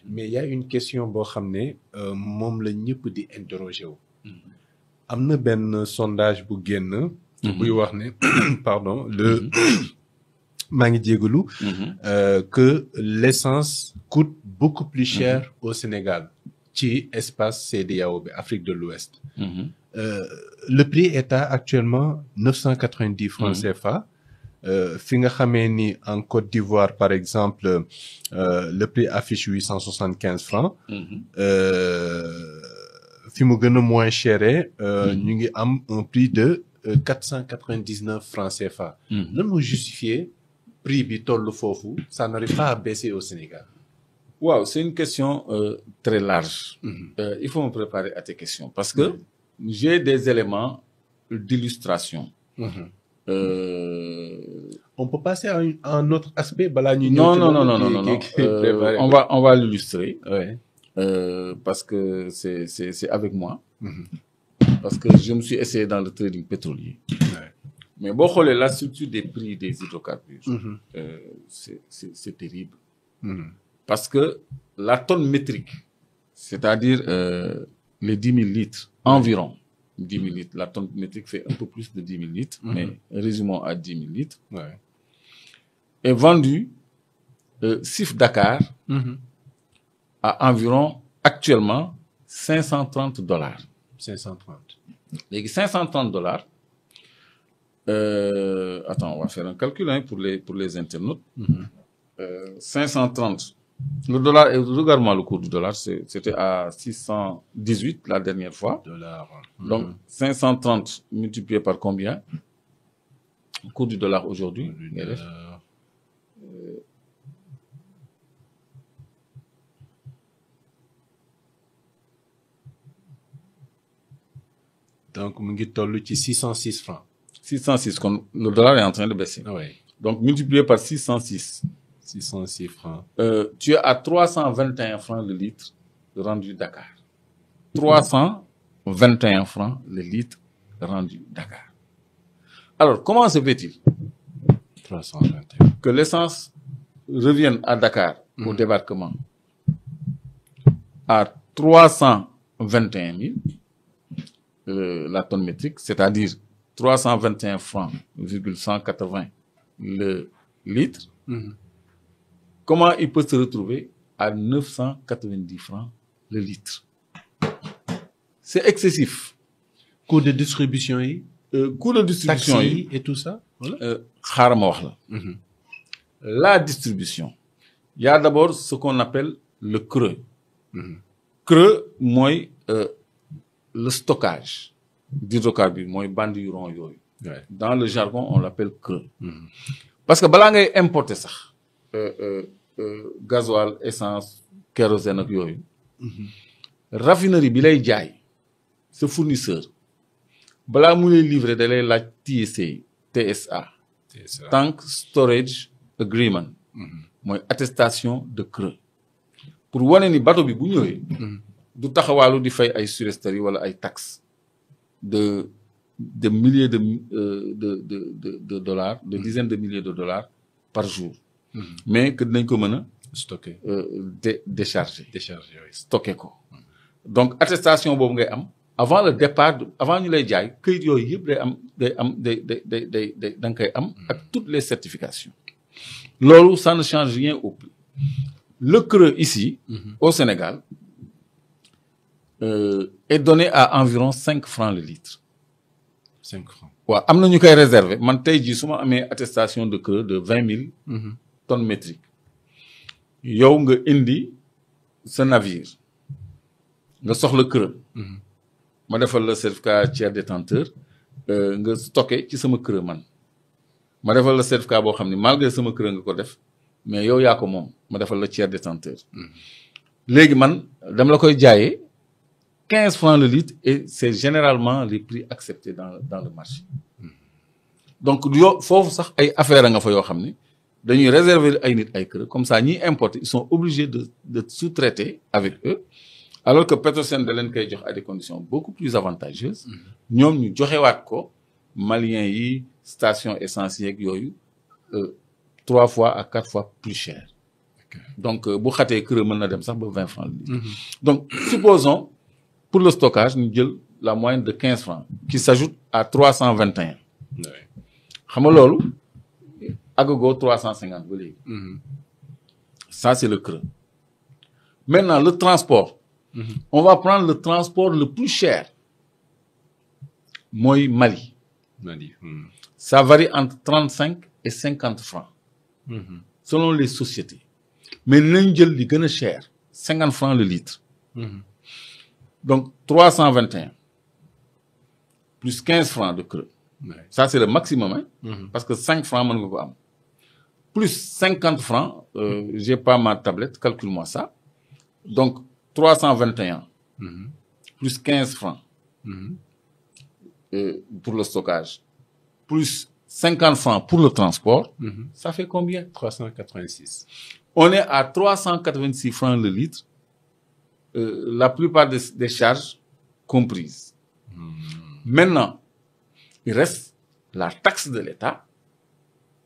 mais il y a une question boo xam ne moom la ñëpp di interroger wu. am na benn sondage bu génn. buy wax ne pardon maa ngi jégalu. que l'essence coûte beaucoup plus cher au Sénégal ci espace CEDEAO bi Afrique de l'Ouest. Le prix est à actuellement 990 francs CFA. fi nga xamee ni en Côte d'Ivoire par exemple le prix affiche 875 francs. fi mu gën a moins chéré. ñu ngi am un prix de 499 francs CFA. lan moo justifier prix bi toll foofu ça n'arrive pas à baisser au Sénégal. waaw c'est une question très large. Il faut me préparer à tes questions parce que j'ai des éléments d'illustration. On peut passer à un autre aspect balaa ñu non on va l'illustrer. Ouais. Parce que c'est avec moi. Parce que je me suis essayé dans le trading pétrolier. Ouais. Mais boo xoolee la structure des prix des hydrocarbures. C'est terrible. Parce que la tonne métrique, c'est-à-dire les 10 000 litres environ. 10 000 litres. La tonne métrique fait un peu plus de 10 000 litres, mais résumons à 10 000 litres. Ouais. Est vendu CIF Dakar à environ actuellement $530. 530. Les $530. Attends, on va faire un calcul pour les internautes. 530. Le dollar, regarde-moi le cours du dollar, c'était à 618 la dernière fois. Donc, 530 multiplié par combien? Le cours du dollar aujourd'hui? Donc, mu ngi toll ci 606 francs. 606, comme le dollar est en train de baisser. Oui. Donc, multiplié par 606. 606 francs. Tu es à 321 francs le litre rendu Dakar. 321 francs le litre rendu Dakar. Alors, comment se fait-il 321. que l'essence revienne à Dakar au débarquement à 321 000 la tonne métrique, c'est-à-dire 321 francs, 180 le litre. Comment il peut se retrouver à 990 francs le litre? C'est excessif. Coût de distribution yi. Coût de distribution Taxes yi et tout ça. Voilà. Xaaral ma wax la. La distribution. Il y a d'abord ce qu'on appelle le creux. Creux mooy le stockage d'hydrocarbures mooy bandi yu rond yooyu. Ouais. Dans le jargon on l'appelle creux. Parce que balaa ngay importer sax gasoil, essence, kérosène ak yooyu. Raffinerie bi lay jaay ce fournisseur balaa mu lay livrer da lay laaj TSA. Tank Storage Agreement. mooy attestation de creux. pour wane ni bateau bi bu ñëwee. du taxawaalu di fay ay surestaries wala ay taxes de milliers de dollars, de dizaines de milliers de dollars par jour. Mais que dinañ ko mën a stocké. décharger. Décharger, oui. Stocké ko. Donc attestation boobu ngay am avant le départ avant ñu lay jaay këyit yooyu yëpp da nga koy am ak toutes les certifications. loolu ça ne change rien au prix. Le creux ici au Sénégal est donné à environ 5 francs le litre. 5 francs. waaw am na ñu koy réserver man tey jii su ma amee attestation de creux de 20 000 tonnes métriques yow nga indi sa navire nga soxla creux ma defal la certificat tiers détenteur nga stocké ci sama creux man ma defal la certificat boo xam ne malgré sama creux nga ko def mais yow yaa ko moom ma defal la tiers détenteur léegi man dama la koy jaayee 15 francs le litre et c'est généralement les prix acceptés dans le marché. Donc yow foofu sax ay affaire nga fa yoo xam ne dañuy réserver ay nit ay creux comme ça ñiy importer ils sont obligés de sous-traiter avec eux alors que Petrosen da leen koy jox à des conditions beaucoup plus avantageuses. ñoom ñu joxewaat ko maliens yi station essence yeeg yooyu 3 fois à 4 fois plus cher. Donc, bu xatee kër mën na dem sax ba 20 francs le litre. Donc, supposons, pour le stockage, nous avons la moyenne de 15 francs, qui s'ajoute à 321. Xam nga loolu, agogo 350 ba léegi. Ça, c'est le creux. Maintenant, le transport. On va prendre le transport le plus cher. Moi, Mali. Ça varie entre 35 et 50 francs. Selon les sociétés. Mais l'ingel li gën a cher, 50 francs le litre. Donc, 321. Plus 15 francs de creux. Ça, c'est le maximum, hein? Parce que 5 francs, mon go am. Plus 50 francs, j'ai pas ma tablette, calcule-moi ça. Donc, 321. Plus 15 francs. Pour le stockage. Plus 50 francs pour le transport. Ça fait combien? 386. On est à 386 francs le litre. La plupart des charges comprises. Maintenant, il reste la taxe de l'État.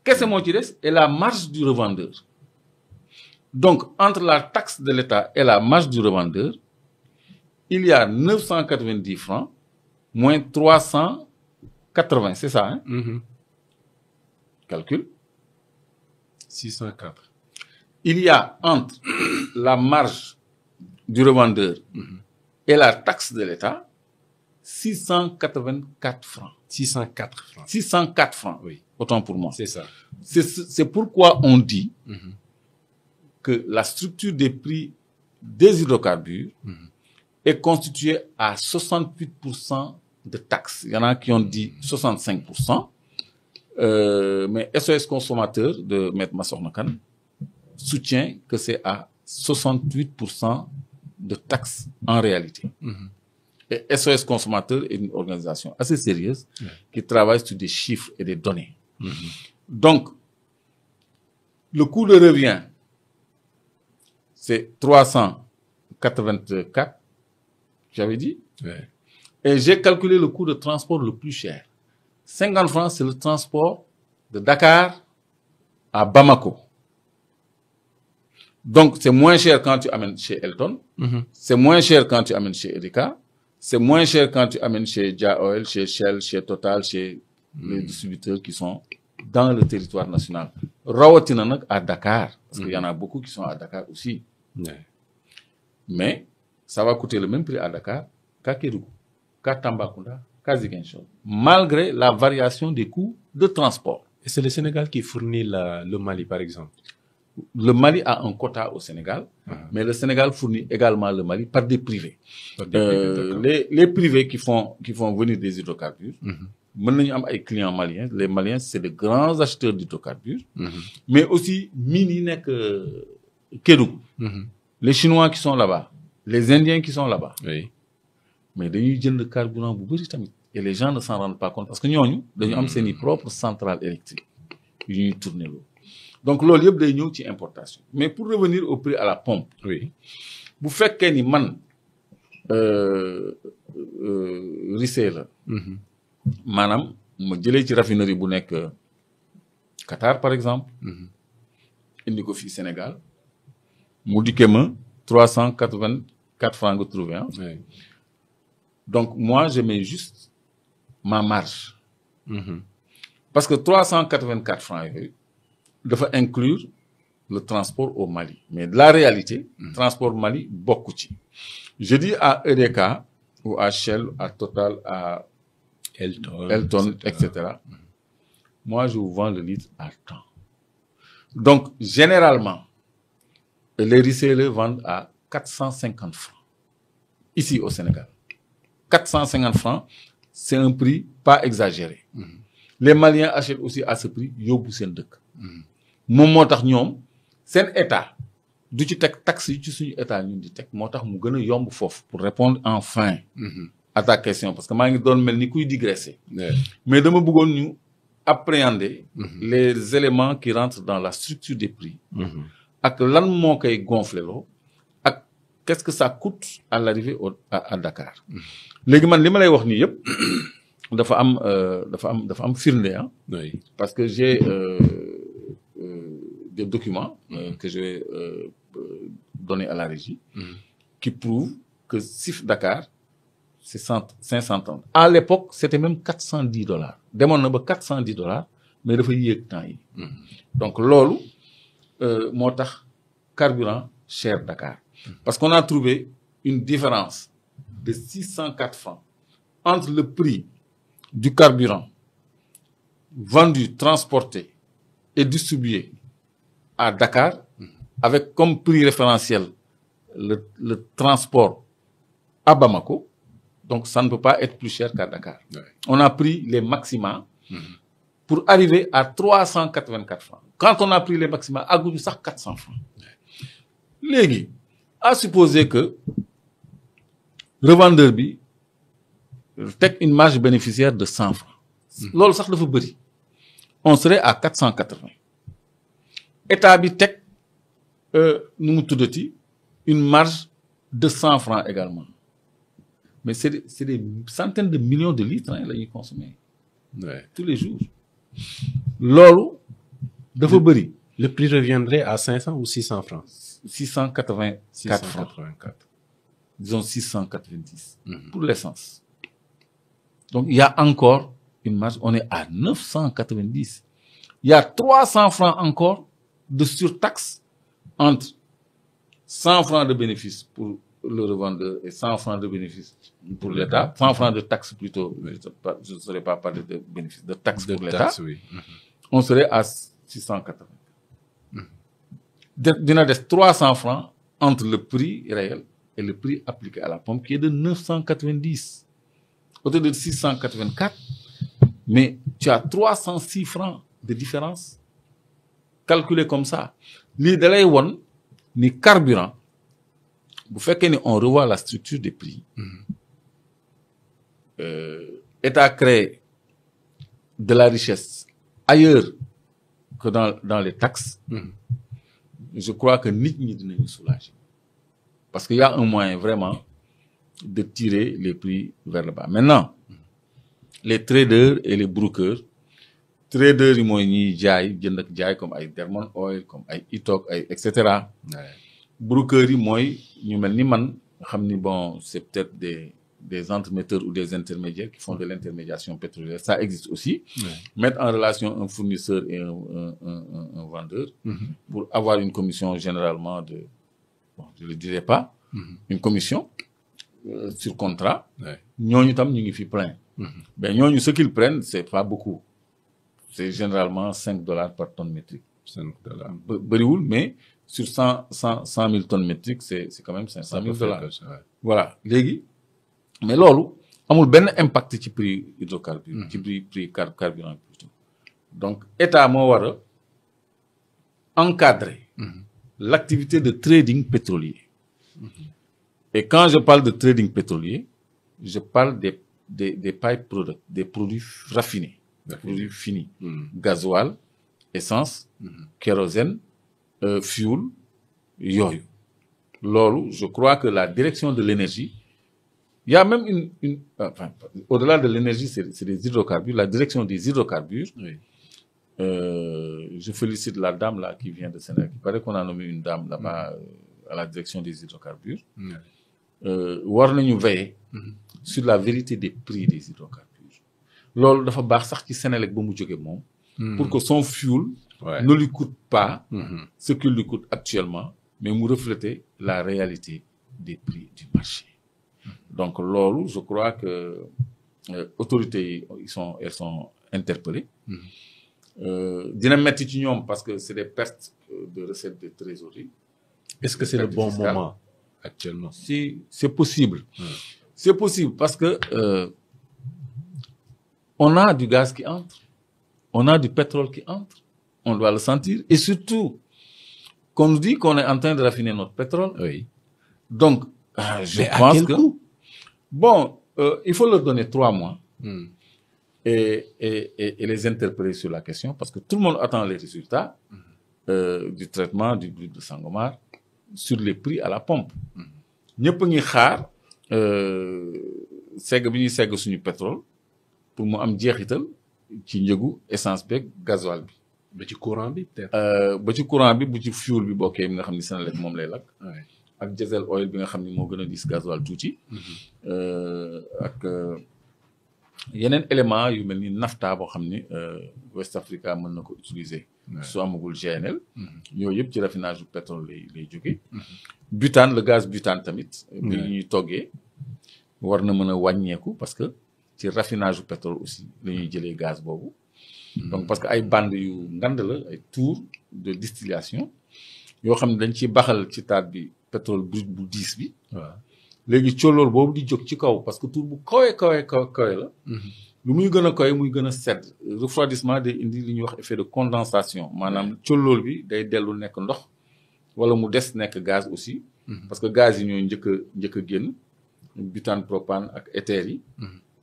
Qu'est-ce qui reste? Et la marge du revendeur. Donc, entre la taxe de l'État et la marge du revendeur, il y a 990 francs moins 380, c'est ça, hein? Calcul. 604. Il y a entre la marge du revendeur et la taxe de l'État 684 francs. 604 francs. 604 francs, Oui, autant pour moi. c'est ça. C'est pourquoi on dit que la structure des prix des hydrocarbures est constituée à 68% de taxes. Il y en a qui ont dit 65%. Mais SOS Consommateur de Maître Massokhna Kane soutient que c'est à 68% de taxes en réalité. Et SOS Consommateur est une organisation assez sérieuse qui travaille sur des chiffres et des données. Donc, le coût de revient, c'est 384, j'avais dit. Ouais. Et j'ai calculé le coût de transport le plus cher. 50 francs, c'est le transport de Dakar à Bamako. Donc, c'est moins cher quand tu amènes chez Elton. C'est moins cher quand tu amènes chez Edeka. C'est moins cher quand tu amènes chez Dia Oil, chez Shell, chez Total, chez les distributeurs qui sont dans le territoire national. Rawatina nak à Dakar. Parce qu'il y en a beaucoup qui sont à Dakar aussi. Ouais. Mais, ça va coûter le même prix à Dakar qu'à Kédougou, qu'à Tambacounda, qu'à Ziguinchor. Malgré la variation des coûts de transport. Et c'est le Sénégal qui fournit le Mali, par exemple. Le Mali a un quota au Sénégal, mais le Sénégal fournit également le Mali par des privés. Par des privés, d'accord. Les privés qui font venir des hydrocarbures, maintenant il y a des clients maliens. Les Maliens, c'est de grands acheteurs d'hydrocarbures, mais aussi mini nek Kédougou. Les Chinois qui sont là-bas, les Indiens qui sont là-bas. Oui. Mais dañuy jënd carburant bu bari tamit. Et les gens ne s'en rendent pas compte parce que ñooñu dañu am seeni propre centrale électrique yu ñuy tourner loolu. Donc loolu yëpp day ñëw ci importation. Mais pour revenir au prix à la pompe. Oui. bu fekkee ni man risee la. maanaam ma jëlee ci raffinerie bu nekk Qatar par exemple. indi ko fii Sénégal. mu dikkee ma 384 francs nga trouvé hein. Oui. Donc moi je mets juste ma marge. Parce que 384 francs yooyu dafa inclure le transport au Mali. Mais de la réalité, transport Mali bokku ci. Je dis à EDK ou à Shell, à Total, à Elton, etc. Moi, je vous vends le litre à temps. Donc, généralement, les resellers vendent à 450 francs. Ici au Sénégal. 450 francs, c'est un prix pas exagéré. Les Maliens achètent aussi à ce prix, yóbbu seen dëkk. Moom moo tax ñoom seen état du ci teg taxe yi ci suñu état ñun di teg moo tax mu gën a yomb foofu pour répondre enfin à ta question parce que maa ngi doon mel ni kuy digresser. Mais dama bëggoon ñu appréhender les éléments qui rentrent dans la structure des prix ak lan moo koy gonfler loo ak qu'est-ce que ça coûte à l'arrivée à Dakar. Léegi man li ma lay wax nii yëpp dafa am firnde ah. Oui. Parce que j'ai des de documents que je vais donner à la régie qui prouvent que CIF Dakar, c'est 500 tonnes. À l'époque, c'était même $410. Demoon na ba $410, mais dafa yéeg temps yi. Donc loolu moo tax carburant cher Dakar. Parce qu'on a trouvé une différence de 604 francs entre le prix du carburant vendu, transporté et distribué à Dakar, avec comme prix référentiel le transport à Bamako. Donc, ça ne peut pas être plus cher qu'à Dakar. Ouais. On a pris les maxima pour arriver à 384 francs. Quand on a pris les maxima, à Goudou, ça 400 francs. Légui, à supposer que revendeur bi tek une marge bénéficiaire de 100 francs. Lolo sax dafa bëri. On serait à 480. État bi tek nu mu tuddati une marge de 100 francs également. Mais c'est des centaines de millions de litres là ñuy consommer tous les jours. Lolo dafa bëri. Le prix reviendrait à 500 ou 600 francs? 684 francs. Disons 690 pour l'essence. Donc, il y a encore une marge. On est à 990. Il y a 300 francs encore de surtaxe entre 100 francs de bénéfice pour le revendeur et 100 francs de bénéfice pour l'État. 100 francs de taxe plutôt. Je ne saurais pas parler de bénéfice, de taxe pour l'État. Oui. On serait à 680. Dina des 300 francs entre le prix réel et le prix appliqué à la pompe qui est de 990. Autour de 684, mais tu as 306 francs de différence. Calculé comme ça. Li dalay won ni carburant, bu fekkee ni on revoit la structure des prix, État crée de la richesse ailleurs que dans les taxes. Je crois que nit ñi dinañu soulager. Parce qu'il y a un moyen vraiment de tirer les prix vers le bas. Maintenant, les traders et les brokers, traders, ils m'ont jaay comme ay Dermont Oil, comme ay Itok, etc. Brokers, ils m'ont bon, c'est peut-être des entremetteurs ou des intermédiaires qui font de l'intermédiation pétrolière. Ça existe aussi. Mettre en relation un fournisseur et un vendeur pour avoir une commission généralement de, bon, je le dirais pas, une commission sur contrat. Ñooñu tam ñu ngi fi plein. Ben ñooñu ce qu'ils prennent, c'est pas beaucoup. C'est généralement $5 par tonne métrique. $5. Bëriwul, mais sur 100 000 tonnes métriques, c'est quand même $500,000. Voilà. Légui, mais loolu amul benn impact ci prix hydrocarbure, ci prix carburant plutôt. Donc État moo war a encadrer l'activité de trading pétrolier. Et quand je parle de trading pétrolier, je parle des pipe products, des produits raffinés, des produits finis, gasoil, essence, kérosène, fuel, yooyu. Loolu, je crois que la direction de l'énergie, il y a même enfin, au-delà de l'énergie, c'est des hydrocarbures, la direction des hydrocarbures. Oui. Je félicite la dame là qui vient de Sénégal. Il paraît qu'on a nommé une dame là-bas à la direction des hydrocarbures. War nañu veiller sur la vérité des prix des hydrocarbures. Loolu dafa baax sax ci Sénélec ba mu jóge moom. Pour que son fuel ne lui coûte pas ce qu'il lui coûte actuellement, mais mu refléter la réalité des prix du marché. Donc loolu, je crois que autorités elles sont interpellées. Dina metti ci ñoom parce que c'est des pertes de recettes de trésorerie. Est-ce que c'est le bon moment actuellement? Si c'est possible. C'est possible parce que on a du gaz qui entre, on a du pétrole qui entre, on doit le sentir, et surtout qu'on nous dit qu'on est en train de raffiner notre pétrole. Oui. Donc je pense que bon, il faut leur donner 3 mois et les interpeller sur la question parce que tout le monde attend les résultats du traitement du brut de Sangomar sur les prix à la pompe. Ñëpp ngi xaar segg bi ñuy segg suñu pétrole pour mu am jeexital ci njëgu essence beeg gasoil bi. ba ci courant bi peut-être. ba ci courant bi bu ci fuel bi bokkee bi nga xam ni Senelec moom lay lakk. ak diesel oil bi nga xam ni moo gën a diis gasoil tuuti. ak yeneen élément yu mel ni nafta boo xam ni West Africa mën na ko utiliser. su amagul GNL. yooyu yëpp ci raffinage du pétrole lay jóge. butane le gaz butane tamit. bi ñuy toggee war na mën a wàññeeku parce que ci raffinage du pétrole aussi la ñuy jëlee gaz boobu. donc parce que ay bande yu ngand la ay tour de distillation yoo xam ne dañ ciy baxal ci taat bi pétrole brut bu diis bi. waaw léegi cóolóol boobu di jóg ci kaw parce que tour bu kawe la. lu muy gën a kawe muy gën a sedd refroidissement day indi li ñuy wax effet de condensation maanaam cóolóol bi day dellu nekk ndox wala mu des nekk gaz aussi. parce que gaz yi ñooy njëkk a génn butane propane ak éther yi.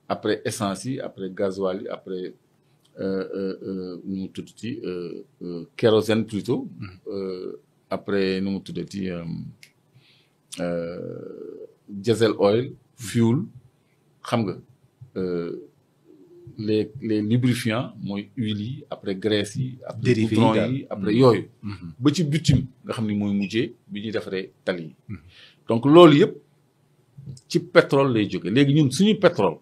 après essence yi après gasoil yi après. nu mu tuddati kérosène plutôt. après nu mu tuddati diesel oil fuel xam nga les lubrifiants mooy huile yi après graisse yi. après goudron yi après yooyu. ba ci bitume nga xam ni mooy mujjee bi ñuy defaree tali yi. donc loolu yëpp ci pétrole lay jóge léegi ñun suñu pétrole.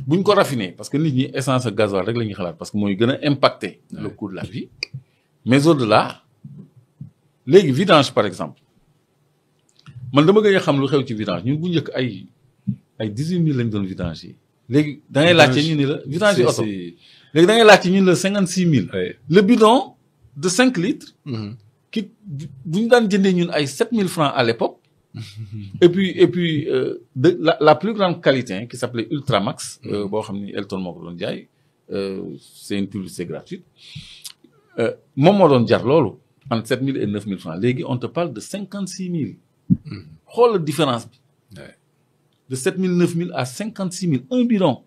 buñ ko raffiné parce que nit ñi essence ak gasoil rek la ñuy xalaat parce que mooy gën a impacter le coût de la vie mais au-delà léegi vidange par exemple man dama gën a xam lu xew ci vidange ñun bu njëkk ay 18 000 lañ doon vidange yi léegi da ngay laajte ñu ni la vidange yi oto léegi da ngay laajte ñu ni la 56 000 le bidon de 5 litres ki bu ñu daan jëndee ñun ay 7 000 francs à l'époque et puis de la plus grande qualité qui s'appelait Ultramax boo xam ni Elton moo ko doon jaay c'est une publicité gratuite moom moo doon jar loolu entre 7 000 et 9 000 francs léegi on te parle de 56 000 xool la différence bi de 7 000 9 000 à 56 000 un bidon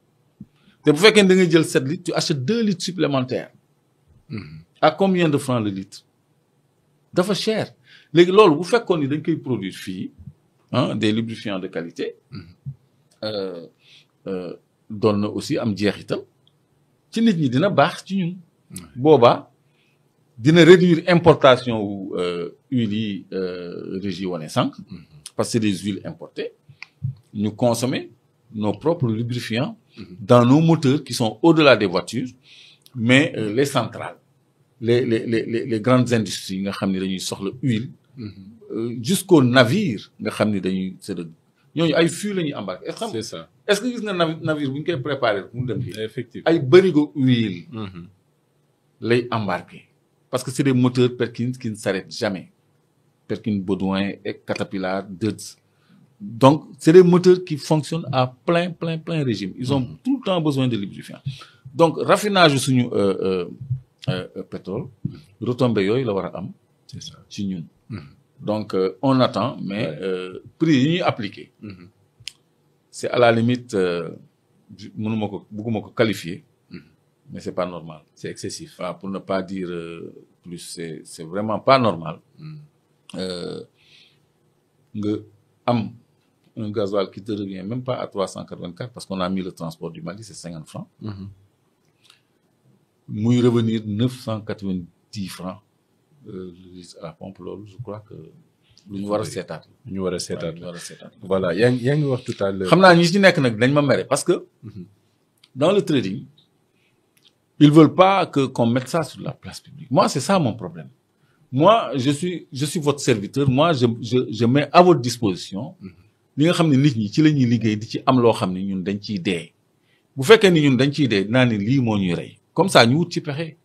te bu fekkee da ngay jël 7 litres tu achètes 2 litres supplémentaires à combien de francs le litre dafa cher léegi loolu bu fekkoon ni dañ koy produire fii des lubrifiants de qualité doon na aussi am jeexital ci nit ñi dina baax ci ñun boobaa dina réduire importation wu huile yi Régis wane sànq parce que c'est des huiles importées ñu consommer nos propres lubrifiants dans nos moteurs qui sont au-delà des voitures mais les centrales les grandes industries nga xam ne dañuy soxla huile jusqu'au navire nga xam ni dañuy c'est de ñooñu ay fûts la ñuy embarquer. c'est ça est-ce que gis nga navire bu ñu koy préparer mu dem fii. effectivement ay bërigo huile. lay embarquer parce que c'est des moteurs Perkins qui ne s'arrêtent jamais Perkins Baudouin et Caterpillar Deutz donc c'est des moteurs qui fonctionnent à plein régime ils ont tout le temps besoin de lubrifiant donc raffinage suñu pétrole retombées yooyu la war a am. c'est ça ci ñun. donc on attend mais prix yi ñuy appliqué. c'est à la limite mënuma ko bëgguma ko qualifier. mais c'est pas normal. c'est excessif. waaw pour ne pas dire plus c'est vraiment pas normal. nga am un gasoil qui te revient même pas à 384 parce qu'on a mis le transport du Mali c'est 50 francs. muy revenir 990 francs. à la pompe loolu je crois que lu ñu war a seetaat. ñu war a seetaat voilà yaa ngi wax tout à l'heure. xam naa ñi ci nekk nag dañ ma mere parce que dans le trading ils veulent pas qu'on mette ça sur la place publique moi c'est ça mon problème moi je suis votre serviteur moi je mets à votre disposition li nga xam ne nit ñi ci la ñuy liggéey di ci am loo xam ne ñun dañ ciy dee bu fekkee ni ñun dañ ciy dee dinaa ne lii moo ñuy rey comme ça ñu wut ci pexe.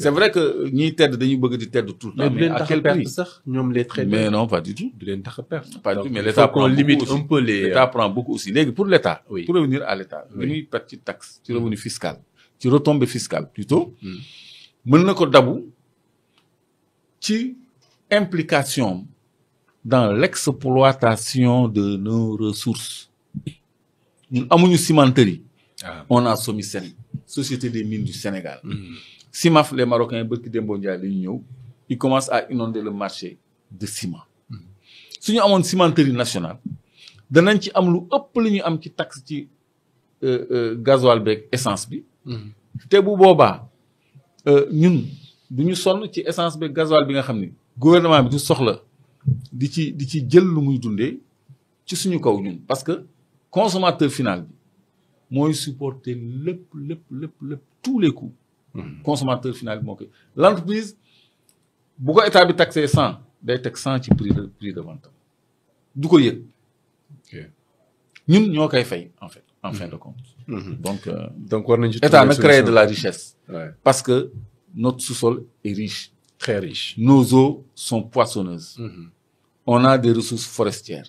c'est vrai que ñiy tedd dañuy bëgg di tedd tout le temps. mais à quel prix sax ñoom les traders. mais non pas du tout. du leen tax a perdre. pas du tout mais l'État prend limite un peu les. l'État prend beaucoup aussi léegi pour l'État. oui pour revenir à l'État. li muy perte ci taxe ci revenu fiscal. ci retombée fiscale plutôt. mën na ko dabu ci implication dans l'exploitation de nos ressources. ñun amuñu cimenterie. on a SOMISEN. Société des mines du Sénégal. CIMAF les Marocains bërki Dembo Ndiaye dañu ñëw ils commencent à inonder le marché de ciment. suñu amoon cimenterie nationale danañ ci am lu ëpp li ñu am ci taxe ci gasoil beeg essence bi. te bu boobaa ñun du ñu sonn ci essence bi gasoil bi nga xam ni gouvernement bi du soxla di ci jël lu muy dundee ci suñu kaw ñun parce que consommateur final bi mooy supporter lépp tous les coûts. Consommateur final bi moo koy l'entreprise bu ko état bi taxé 100 day teg 100 ci prix de vente du ko yëg. ñun ñoo koy fay en fait en fin de compte. donc war nañ ci état na créer de la richesse. Ouais. Parce que notre sous-sol est riche. Très riche. Nos eaux sont poissonneuses. On a des ressources forestières.